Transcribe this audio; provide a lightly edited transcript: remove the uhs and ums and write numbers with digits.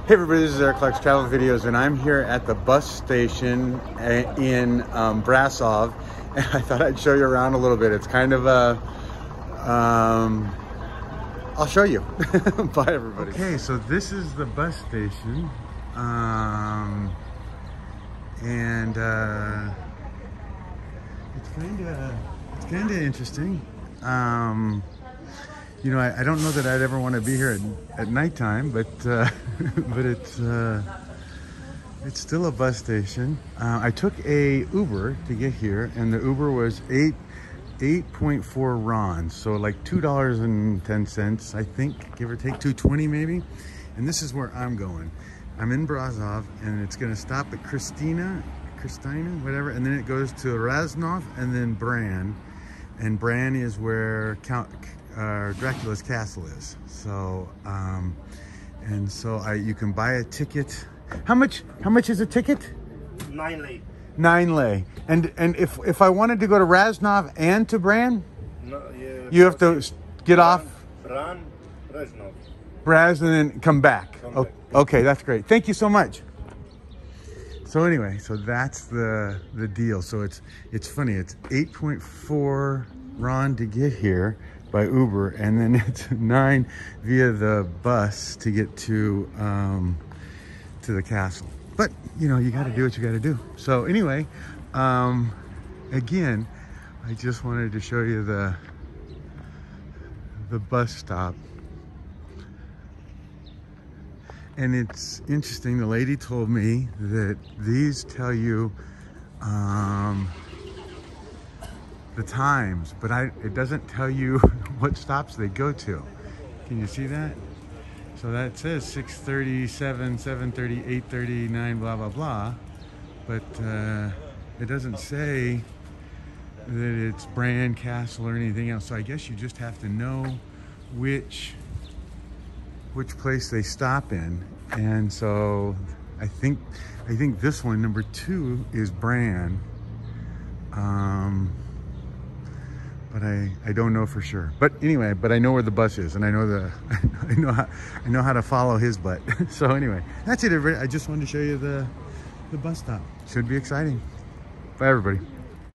Hey everybody, this is Eric Clark's Travel Videos, and I'm here at the bus station in Brasov, and I thought I'd show you around a little bit. It's kind of a, I'll show you. Bye everybody. Okay, so this is the bus station, and it's kind of interesting. You know, I don't know that I'd ever want to be here at nighttime, but but it's still a bus station. I took a Uber to get here, and the Uber was 8.4 RON, so like $2.10, I think, give or take, $2.20 maybe. And this is where I'm going. I'm in Brasov, and it's going to stop at Christina, whatever, and then it goes to Razov and then Bran, and Bran is where Dracula's castle is. So and so you can buy a ticket. How much is a ticket? 9 lei. 9 lei. And if I wanted to go to Razov and to Bran, No, you have to get off Bran, Brasov. Braz and then come back. Come back. Okay, that's great. Thank you so much. So anyway, so that's the deal. So it's funny. It's 8.4 RON to get here by Uber, and then it's 9 via the bus to get to the castle. But you know, you got to do what you got to do. So anyway, again, I just wanted to show you the bus stop. And it's interesting, the lady told me that these tell you the times, but it doesn't tell you what stops they go to. Can you see that? So that says 6:37, 7:30, 8:30, 9, blah, blah, blah. But it doesn't say that it's Bran Castle or anything else. So I guess you just have to know which place they stop in. And so I think this one, number 2, is Bran. But I don't know for sure. But anyway, but I know where the bus is, and I know I know how to follow his butt. So anyway, that's it everybody. I just wanted to show you the bus stop. Should be exciting. Bye everybody.